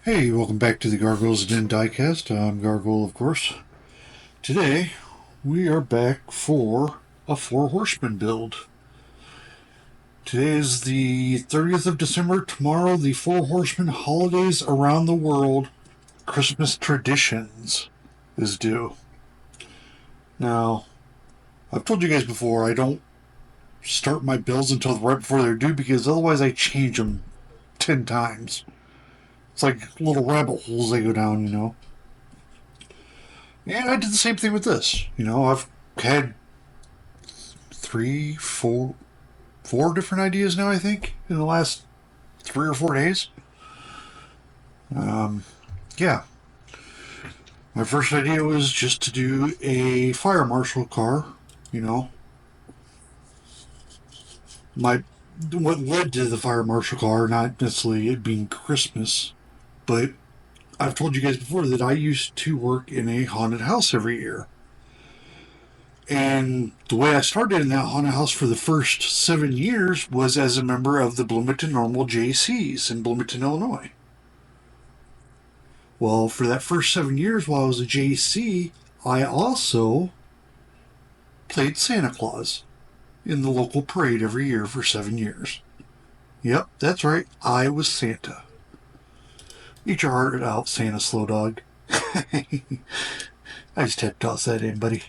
Hey, welcome back to the Gargoyles Den Diecast. I'm Gargoyle, of course. Today, we are back for a Four Horsemen build. Today is the 30th of December. Tomorrow, the Four Horsemen Holidays Around the World Christmas Traditions is due. Now, I've told you guys before, I don't start my builds until right before they're due because otherwise I change them 10 times. It's like little rabbit holes they go down, you know. And I did the same thing with this. You know, I've had four different ideas now, I think, in the last 3 or 4 days. Yeah. My first idea was just to do a fire marshal car, you know. What led to the fire marshal car, not necessarily it being Christmas, but I've told you guys before that I used to work in a haunted house every year. And the way I started in that haunted house for the first 7 years was as a member of the Bloomington Normal JCs in Bloomington, Illinois. Well, for that first 7 years while I was a JC, I also played Santa Claus in the local parade every year for 7 years. Yep, that's right, I was Santa. Eat your heart out, Santa Slow Dog. I just had to toss that in, buddy.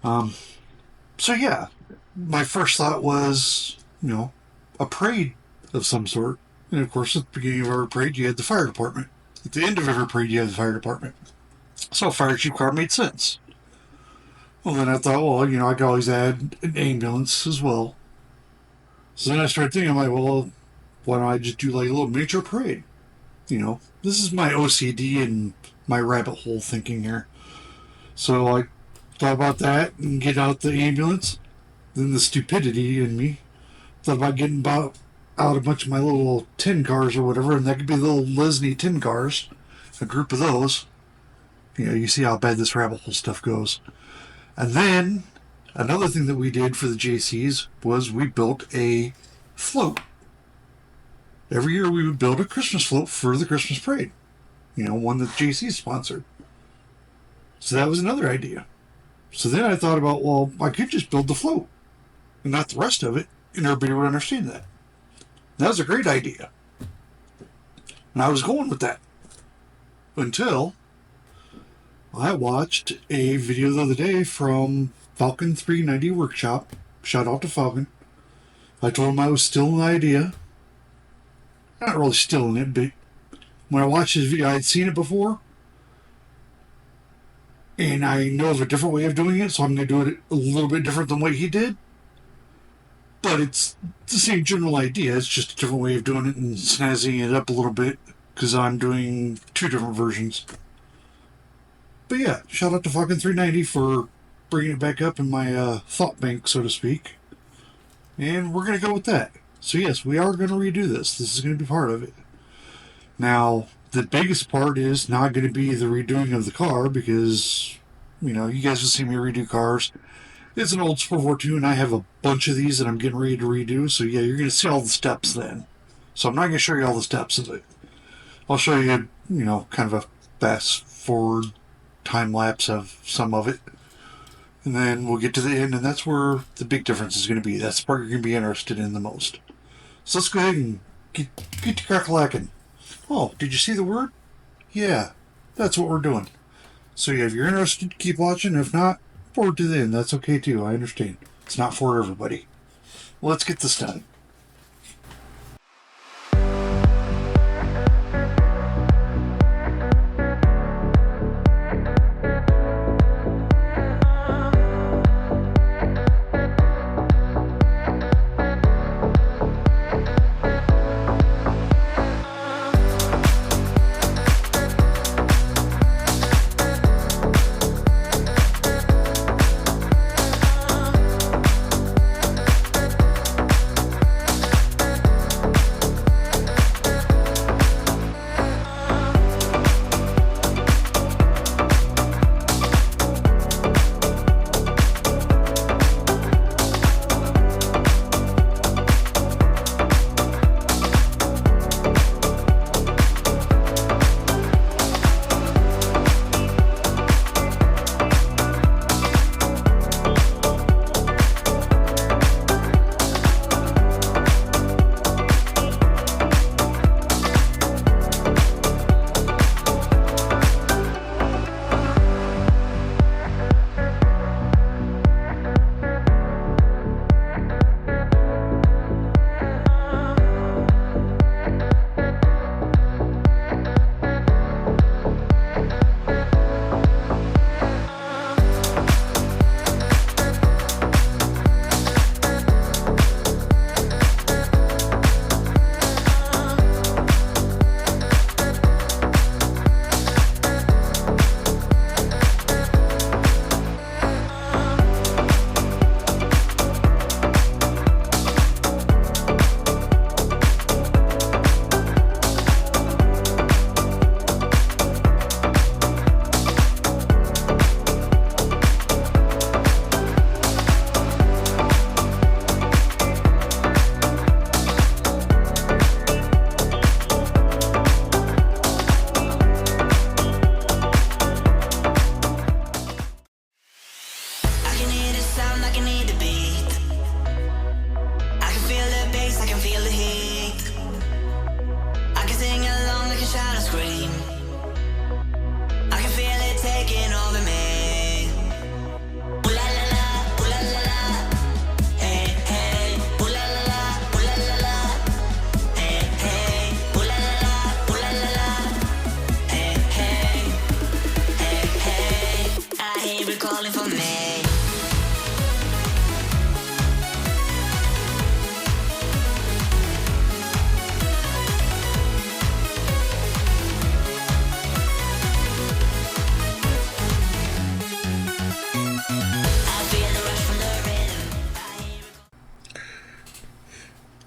So yeah, my first thought was, you know, a parade of some sort. And of course, at the beginning of every parade, you had the fire department. At the end of every parade, you had the fire department. So a fire chief car made sense. Well, then I thought, well, you know, I could always add an ambulance as well. So then I started thinking, I'm like, well, why don't I just do like a little miniature parade? You know, this is my OCD and my rabbit hole thinking here. So I thought about that and get out the ambulance. Then the stupidity in me thought about getting out a bunch of my little tin cars or whatever, and that could be little Lesney tin cars, a group of those. You know, you see how bad this rabbit hole stuff goes. And then another thing that we did for the JCs was we built a float. Every year we would build a Christmas float for the Christmas parade. You know, one that JC sponsored. So that was another idea. So then I thought about, well, I could just build the float and not the rest of it, and everybody would understand that. That was a great idea. And I was going with that. Until I watched a video the other day from FALCON390Workshop. Shout out to Falcon. I told him I was still an idea. Not really stealing it, but when I watched his video, I had seen it before. And I know of a different way of doing it, so I'm going to do it a little bit different than what he did. But it's the same general idea. It's just a different way of doing it and snazzing it up a little bit because I'm doing 2 different versions. But yeah, shout out to Falcon390 for bringing it back up in my thought bank, so to speak. And we're going to go with that. So yes, we are going to redo this. This is going to be part of it. Now, the biggest part is not going to be the redoing of the car because, you know, you guys have seen me redo cars. It's an old Sport 42 and I have a bunch of these that I'm getting ready to redo. So yeah, you're going to see all the steps then. So I'm not going to show you all the steps of it. I'll show you, you know, kind of a fast forward time lapse of some of it. And then we'll get to the end and that's where the big difference is going to be. That's the part you're going to be interested in the most. So let's go ahead and get to crack-a-lackin'. Oh, did you see the word? Yeah, that's what we're doing. So yeah, if you're interested, keep watching. If not, forward to the end. That's okay too. I understand. It's not for everybody. Well, let's get this done.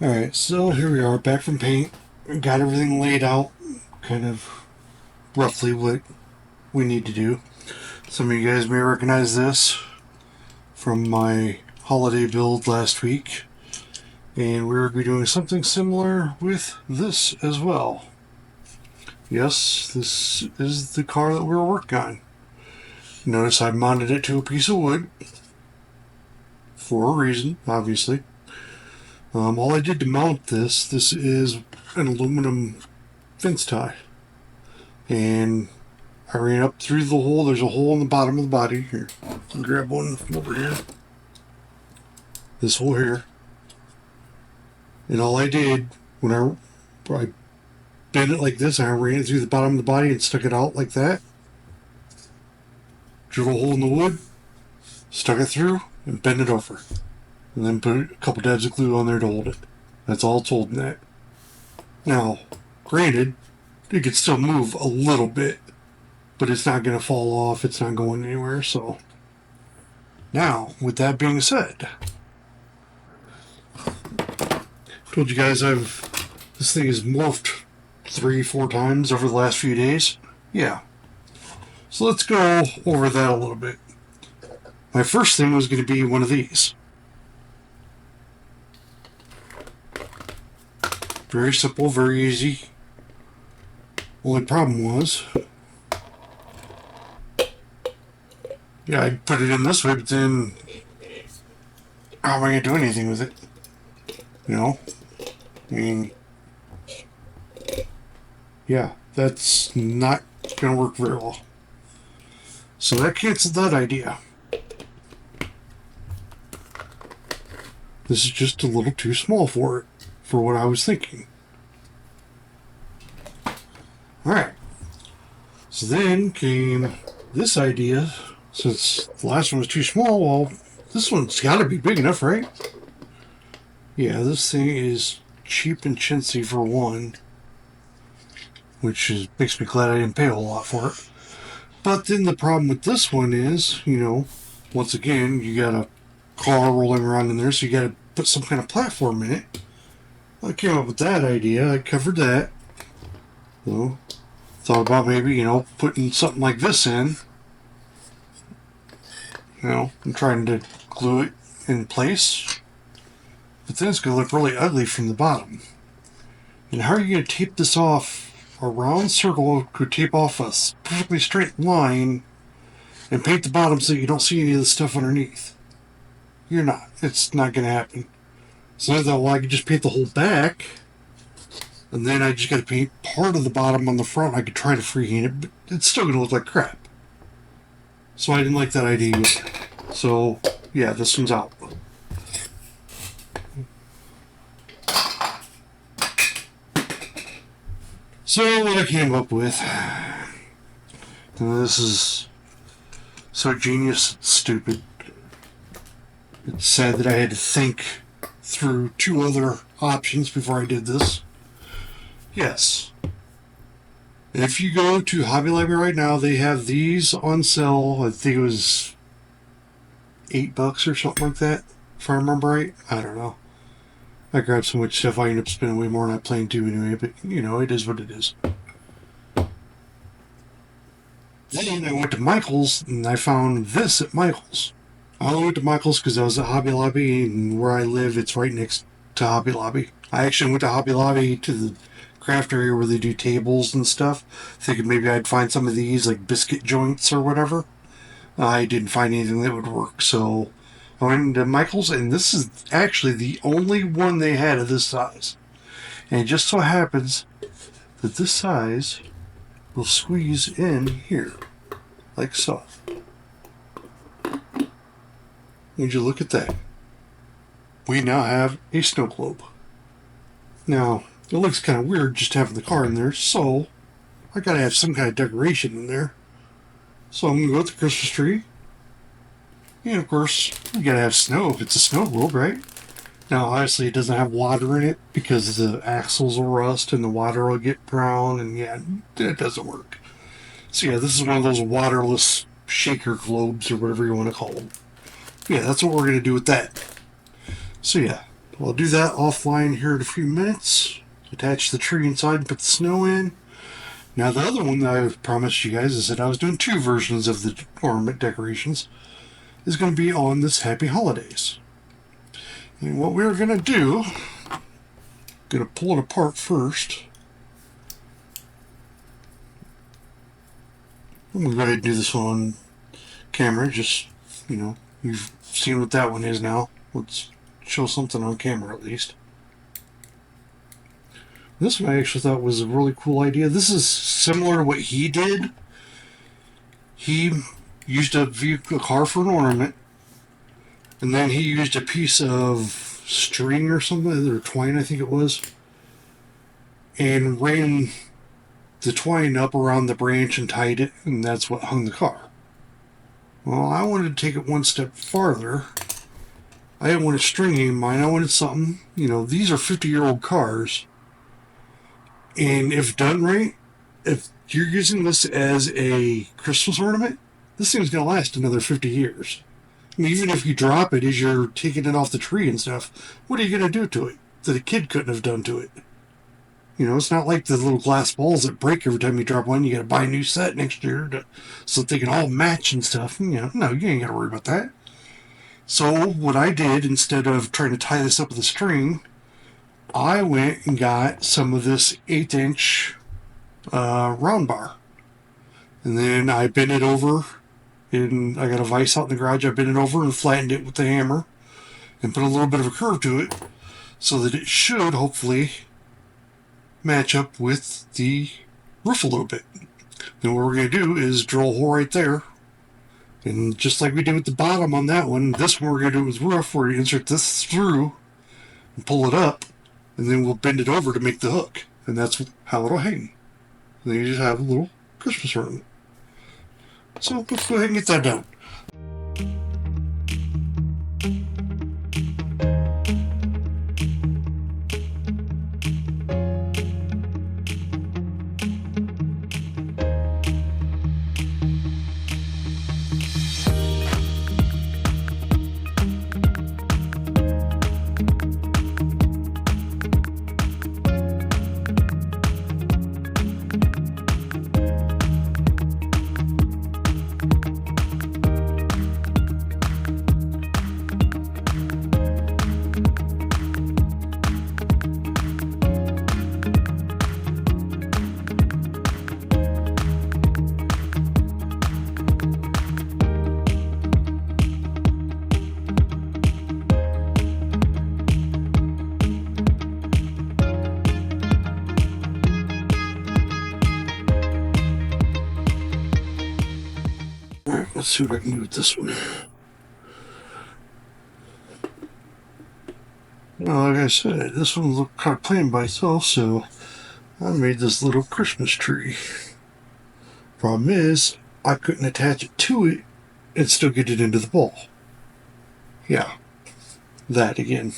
Alright, so here we are, back from paint. Got everything laid out, kind of roughly what we need to do. Some of you guys may recognize this from my holiday build last week. And we're going to be doing something similar with this as well. Yes, this is the car that we're working on. Notice I mounted it to a piece of wood. For a reason, obviously. All I did to mount this is an aluminum fence tie. And I ran up through the hole. There's a hole in the bottom of the body. Here, I'll grab one from over here. This hole here. And all I did, when I bent it like this, and I ran it through the bottom of the body and stuck it out like that. Drilled a hole in the wood, stuck it through, and bent it over. And then put a couple dabs of glue on there to hold it. That's all it's holding that. Now, granted, it could still move a little bit, but it's not going to fall off. It's not going anywhere, so. Now, with that being said, told you guys this thing has morphed 3-4 times over the last few days. Yeah. So let's go over that a little bit. My first thing was going to be one of these. Very simple, very easy. Only problem was, yeah, I put it in this way, but then how am I going to do anything with it? You know? I mean, yeah, that's not going to work very well. So that canceled that idea. This is just a little too small for it, for what I was thinking. Alright. So then came this idea. Since the last one was too small, well, this one's got to be big enough, right? Yeah, this thing is cheap and chintzy for one, which makes me glad I didn't pay a whole lot for it. But then the problem with this one is, you know, once again, you got a car rolling around in there, so you got to put some kind of platform in it. I came up with that idea. I covered that. So, thought about maybe, you know, putting something like this in. You know, and trying to glue it in place. But then it's going to look really ugly from the bottom. And how are you going to tape this off? A round circle could tape off a perfectly straight line and paint the bottom so you don't see any of the stuff underneath. You're not. It's not going to happen. So I thought, well, I could just paint the whole back, and then I just got to paint part of the bottom on the front. I could try to freehand it, but it's still going to look like crap. So I didn't like that idea either. So, yeah, this one's out. So what I came up with, and this is so genius, it's stupid. It's sad that I had to think through 2 other options before I did this. Yes. If you go to Hobby Lobby right now, they have these on sale. I think it was $8 or something like that, if I remember right. I don't know. I grabbed so much stuff I ended up spending way more than I planned to anyway, but, you know, it is what it is. Then I went to Michael's, and I found this at Michael's. I only went to Michael's because I was at Hobby Lobby, and where I live, it's right next to Hobby Lobby. I actually went to Hobby Lobby to the craft area where they do tables and stuff, thinking maybe I'd find some of these, like biscuit joints or whatever. I didn't find anything that would work, so I went into Michael's, and this is actually the only one they had of this size. And it just so happens that this size will squeeze in here, like so. Would you look at that? We now have a snow globe. Now, it looks kind of weird just having the car in there, so I gotta have some kind of decoration in there. So I'm gonna go with the Christmas tree. And of course, you gotta have snow if it's a snow globe, right? Now, obviously, it doesn't have water in it because the axles will rust and the water will get brown, and yeah, it doesn't work. So yeah, this is one of those waterless shaker globes or whatever you want to call them. Yeah, that's what we're gonna do with that. So yeah, I'll do that offline here in a few minutes. Attach the tree inside and put the snow in. Now the other one that I promised you guys is that I was doing 2 versions of the ornament decorations is going to be on this Happy Holidays. And what we're going to do, going to pull it apart first. I'm going to go ahead and do this one on camera, just, you've seen what that one is now. Let's show something on camera at least. This one I actually thought was a really cool idea. This is similar to what he did. He used a car for an ornament, and then he used a piece of string or something, or twine I think it was, and ran the twine up around the branch and tied it, and that's what hung the car. Well, I wanted to take it one step farther. I didn't want a string in mine. I wanted something, these are 50-year-old cars. And if done right, if you're using this as a Christmas ornament, this thing's going to last another 50 years. I mean, even if you drop it as you're taking it off the tree and stuff, what are you going to do to it that a kid couldn't have done to it? It's not like the little glass balls that break every time you drop one. You got to buy a new set next year so they can all match and stuff. No, you ain't got to worry about that. So what I did, instead of trying to tie this up with a string, I went and got some of this 1/8" round bar. And then I bent it over, and I got a vise out in the garage. I bent it over and flattened it with the hammer and put a little bit of a curve to it so that it should hopefully match up with the roof a little bit. Then what we're going to do is drill a hole right there. And just like we did with the bottom on that one, this one we're going to do with roof, where you insert this through and pull it up, and then we'll bend it over to make the hook. And that's how it'll hang. And then you just have a little Christmas ornament. So let's go ahead and get that done. Let's see what I can do with this one. Well, like I said, this one looked kind of plain by itself, so I made this little Christmas tree. Problem is, I couldn't attach it to it and still get it into the ball. Yeah, that again.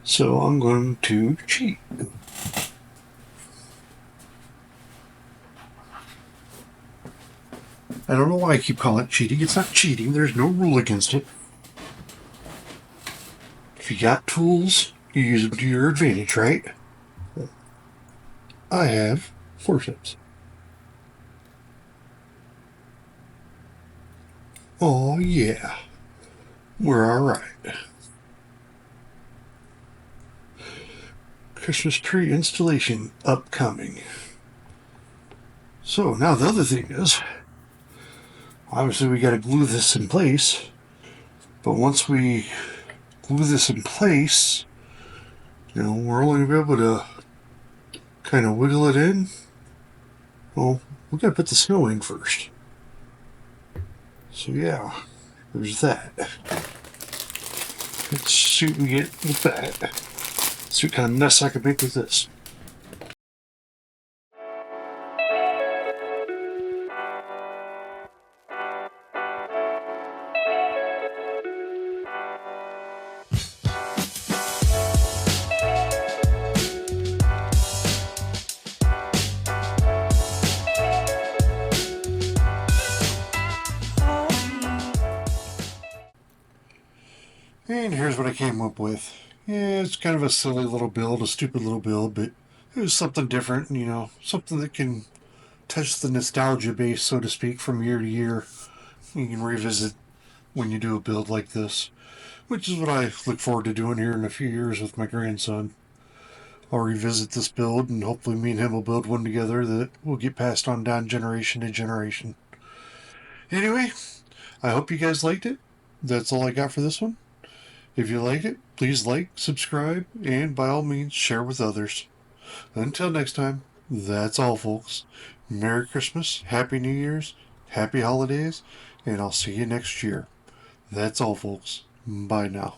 So I'm going to cheat. I don't know why I keep calling it cheating. It's not cheating. There's no rule against it. If you got tools, you use them to your advantage, right? I have forceps. Oh yeah, we're alright. Christmas tree installation upcoming. So now the other thing is, obviously we got to glue this in place, but once we glue this in place, we're only going to be able to kind of wiggle it in. Well, we got to put the snow in first. So yeah, there's that. Let's see what we get with that. See what kind of mess I can make with this. And here's what I came up with. Yeah, it's kind of a silly little build, a stupid little build, but it was something different, something that can touch the nostalgia base, so to speak, from year to year. You can revisit when you do a build like this, which is what I look forward to doing here in a few years with my grandson. I'll revisit this build, and hopefully me and him will build one together that will get passed on down generation to generation. Anyway, I hope you guys liked it. That's all I got for this one. If you liked it, please like, subscribe, and by all means, share with others. Until next time, that's all, folks. Merry Christmas, Happy New Year's, Happy Holidays, and I'll see you next year. That's all, folks. Bye now.